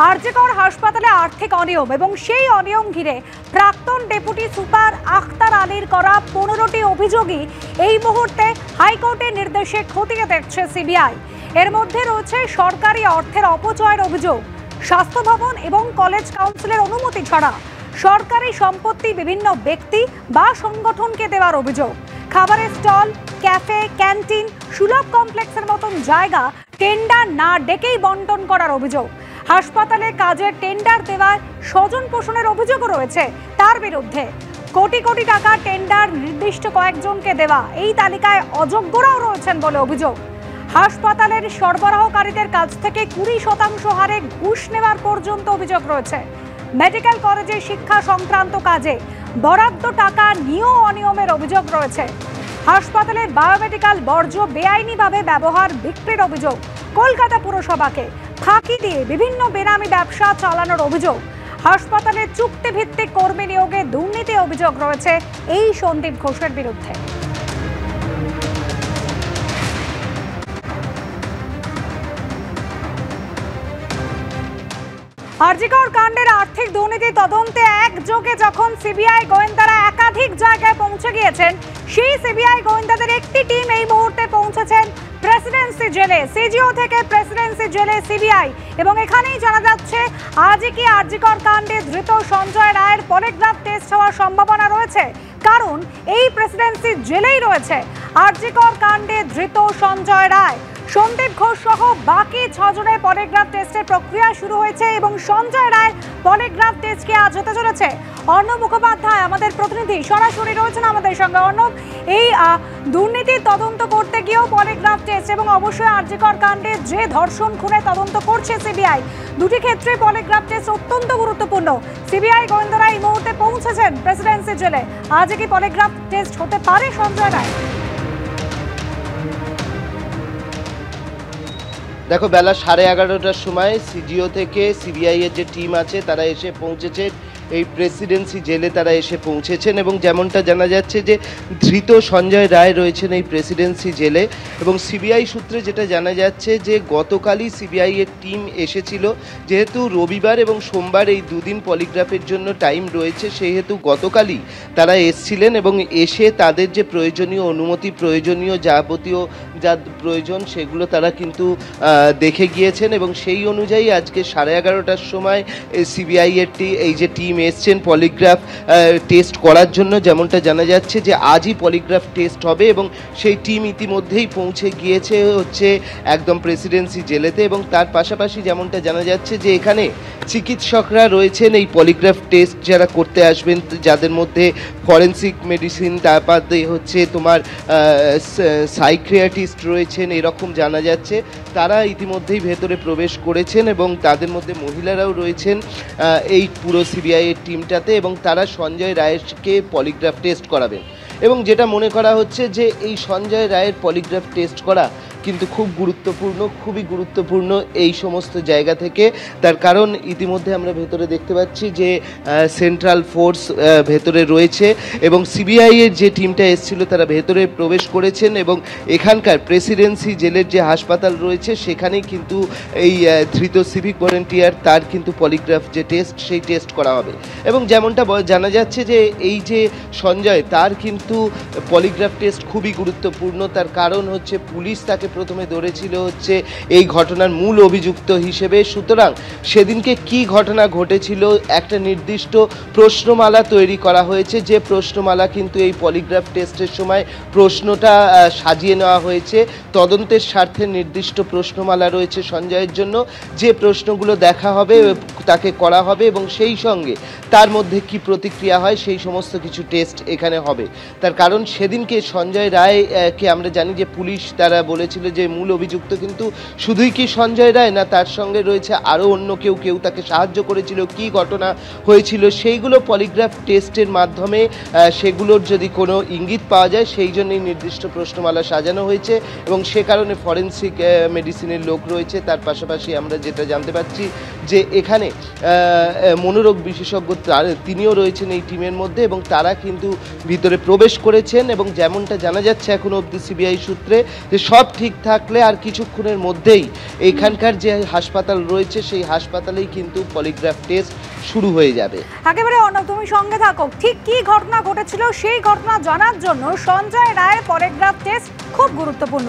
আরজিকর হাসপাতালে আর্থিক অনিয়ম এবং সেই অনিয়ম ঘিরে প্রাক্তন ডেপুটি সুপার আখতার আলীর করা 15টি অভিযোগই এই মুহূর্তে হাইকোর্টের নির্দেশে খতিয়ে দেখছে সিবিআই। এর মধ্যে রয়েছে সরকারি অর্থের অপচয়ের অভিযোগ, স্বাস্থ্য ভবন এবং কলেজ কাউন্সিলের অনুমতি ছাড়া সরকারি সম্পত্তি বিভিন্ন ব্যক্তি বা সংগঠনকে দেওয়ার অভিযোগ, খাবারের স্টল, ক্যাফে, ক্যান্টিন, সুলভ কমপ্লেক্সের মতন জায়গা টেন্ডার না ডেকেই বন্টন করার অভিযোগ, হাসপাতালে কাজের টেন্ডার দেওয়ায় স্বজন পোষণের অভিযোগও রয়েছে তার বিরুদ্ধে, কোটি কোটি টাকা টেন্ডার নির্দিষ্ট কয়েকজনকে দেওয়া, এই তালিকায় অযোগ্যরাও রয়েছেন বলে অভিযোগ। হাসপাতালের সরবরাহকারীদের কাছ থেকে 20% হারে ঘুষ নেওয়ার পর্যন্ত অভিযোগ রয়েছে। মেডিকেল কলেজে শিক্ষা সংক্রান্ত কাজে বরাদ্দ টাকা নিয়েও অনিয়মের অভিযোগ রয়েছে। হাসপাতালের বায়োমেডিক্যাল বর্জ্য বেআইনিভাবে ব্যবহার বিক্রির অভিযোগ, কলকাতা পুরসভাকে ফাঁকি দিয়ে বিভিন্ন বেনামি ব্যবসা চালানোর অভিযোগ, হাসপাতালে চুক্তিভিত্তিক কর্মী নিয়োগে দুর্নীতি অভিযোগ রয়েছে এই সন্দীপ ঘোষের বিরুদ্ধে। আরজিকর কাণ্ডের আর্থিক দুর্নীতি তদন্তে একযোগে যখন সিবিআই গোয়েন্দারা একাধিক জায়গায় পৌঁছে গিয়েছেন, সেই সিবিআই গোয়েন্দাদের একটি টিম এই মুহূর্তে পৌঁছেছেন প্রেসিডেন্সি জেলে। সিজিও থেকে প্রেসিডেন্সি জেলে সিবিআই, এবং এখানেই জানা যাচ্ছে আজই কি আরজিকর কাণ্ডে ধৃত সঞ্জয় রায়ের পলিগ্রাফ টেস্ট হওয়ার সম্ভাবনা রয়েছে, কারণ এই প্রেসিডেন্সি জেলেই রয়েছে আরজিকর কাণ্ডে ধৃত সঞ্জয় রায়। সন্দীপ ঘোষ সহ বাকি 6 জনের পলিগ্রাফ টেস্টের প্রক্রিয়া শুরু হয়েছে এবং সঞ্জয় রায়ের পলিগ্রাফ টেস্টকে আজ হতে চলেছে। অর্ণব মুখোপাধ্যায় আমাদের প্রতিনিধি সরাসরি রয়েছেন আমাদের সঙ্গে। অর্ণব, এই দুর্নীতির তদন্ত করতে গিয়েও পলিগ্রাফ টেস্ট এবং অবশ্যই আরজিকর কাণ্ডে যে ধর্ষণ খুনে তদন্ত করছে সিবিআই, দুটি ক্ষেত্রে পলিগ্রাফ টেস্ট অত্যন্ত গুরুত্বপূর্ণ। সিবিআই গোয়েন্দারা এই মুহূর্তে পৌঁছেছেন প্রেসিডেন্সি জেলে। আজ কি পলিগ্রাফ টেস্ট হতে পারে সঞ্জয় রায়? দেখো, বেলা 11:30টার সময় সিজিও থেকে সিবিআই এর যে টিম আছে তারা এসে পৌঁছেছে এই প্রেসিডেন্সি জেলে। তারা এসে পৌঁছেছেন এবং যেমনটা জানা যাচ্ছে যে ধৃত সঞ্জয় রায় রয়েছেন এই প্রেসিডেন্সি জেলে। এবং সিবিআই সূত্রে যেটা জানা যাচ্ছে যে গতকালই সিবিআই এর টিম এসেছিল, যেহেতু রবিবার এবং সোমবার এই দুদিন পলিগ্রাফের জন্য টাইম রয়েছে, সেহেতু গতকালই তারা এসছিলেন এবং এসে তাদের যে প্রয়োজনীয় অনুমতি, প্রয়োজনীয় যাবতীয় যা প্রয়োজন সেগুলো তারা কিন্তু দেখে গিয়েছেন এবং সেই অনুযায়ী আজকে 11:30টার সময় সিবিআই এর এই যে টিম এসছেন পলিগ্রাফ টেস্ট করার জন্য। যেমনটা জানা যাচ্ছে যে আজই পলিগ্রাফ টেস্ট হবে এবং সেই টিম ইতিমধ্যেই পৌঁছে গিয়েছে হচ্ছে একদম প্রেসিডেন্সি জেলেতে। এবং তার পাশাপাশি যেমনটা জানা যাচ্ছে যে এখানে চিকিৎসকরা রয়েছেন এই পলিগ্রাফ টেস্ট যারা করতে আসবেন, যাদের মধ্যে ফরেন্সিক মেডিসিন, তারপরে হচ্ছে তোমার সাইকিয়াট্রিস্ট রয়েছেন, এরকম জানা যাচ্ছে। তারা ইতিমধ্যেই ভেতরে প্রবেশ করেছেন এবং তাদের মধ্যে মহিলারাও রয়েছেন এই পুরো সিবিআই এর টিমটাতে, এবং তারা সঞ্জয় রায়কে পলিগ্রাফ টেস্ট করাবেন। এবং যেটা মনে করা হচ্ছে যে এই সঞ্জয় রায়ের পলিগ্রাফ টেস্ট করা কিন্তু খুব গুরুত্বপূর্ণ, খুবই গুরুত্বপূর্ণ এই সমস্ত জায়গা থেকে। তার কারণ ইতিমধ্যে আমরা ভেতরে দেখতে পাচ্ছি যে সেন্ট্রাল ফোর্স ভেতরে রয়েছে এবং সিবিআই এর যে টিমটা এসেছিল তারা ভেতরে প্রবেশ করেছেন এবং এখানকার প্রেসিডেন্সি জেলের যে হাসপাতাল রয়েছে সেখানেই কিন্তু এই ধৃত সিভিক ভলেন্টিয়ার তার কিন্তু পলিগ্রাফ যে টেস্ট সেই টেস্ট করা হবে। এবং যেমনটা জানা যাচ্ছে যে এই যে সঞ্জয়, তার কিন্তু পলিগ্রাফ টেস্ট খুবই গুরুত্বপূর্ণ। তার কারণ হচ্ছে পুলিশ তাকে প্রথমে ধরেছিল হচ্ছে এই ঘটনার মূল অভিযুক্ত হিসেবে। সুতরাং সেদিনকে কি ঘটনা ঘটেছিল একটা নির্দিষ্ট প্রশ্নমালা তৈরি করা হয়েছে, যে প্রশ্নমালা কিন্তু এই পলিগ্রাফ টেস্টের সময় প্রশ্নটা সাজিয়ে নেওয়া হয়েছে। তদন্তের স্বার্থে নির্দিষ্ট প্রশ্নমালা রয়েছে সঞ্জয়ের জন্য, যে প্রশ্নগুলো দেখা হবে তাকে করা হবে এবং সেই সঙ্গে তার মধ্যে কি প্রতিক্রিয়া হয় সেই সমস্ত কিছু টেস্ট এখানে হবে। তার কারণ সেদিনকে সঞ্জয় রায়কে আমরা জানি যে পুলিশ তারা বলেছিল যে মূল অভিযুক্ত কিন্তু শুধুই কি সঞ্জয় রায় না, তার সঙ্গে রয়েছে আরও অন্য কেউ তাকে সাহায্য করেছিল, কি ঘটনা হয়েছিল সেইগুলো পলিগ্রাফ টেস্টের মাধ্যমে সেগুলোর যদি কোনো ইঙ্গিত পাওয়া যায় সেই জন্যই নির্দিষ্ট প্রশ্নমালা সাজানো হয়েছে এবং সে কারণে ফরেন্সিক মেডিসিনের লোক রয়েছে। তার পাশাপাশি আমরা যেটা জানতে পারছি যে এখানে মনোরোগ বিশেষজ্ঞ তিনিও রয়েছেন এই টিমের মধ্যে এবং তারা কিন্তু ভিতরে প্রবেশ করেছেন এবং যেমনটা জানা যাচ্ছে এখনো অবধি সিবিআই সূত্রে যে সব ঠিক থাকলে আর কিছুক্ষণের মধ্যেই এখানকার যে হাসপাতাল রয়েছে সেই হাসপাতালেই কিন্তু পলিগ্রাফ টেস্ট শুরু হয়ে যাবে। একেবারে অর্ণব, তুমি সঙ্গে থাকো। ঠিক কি ঘটনা ঘটেছিল সেই ঘটনা জানার জন্য সঞ্জয় রায়ের পলিগ্রাফ টেস্ট খুব গুরুত্বপূর্ণ।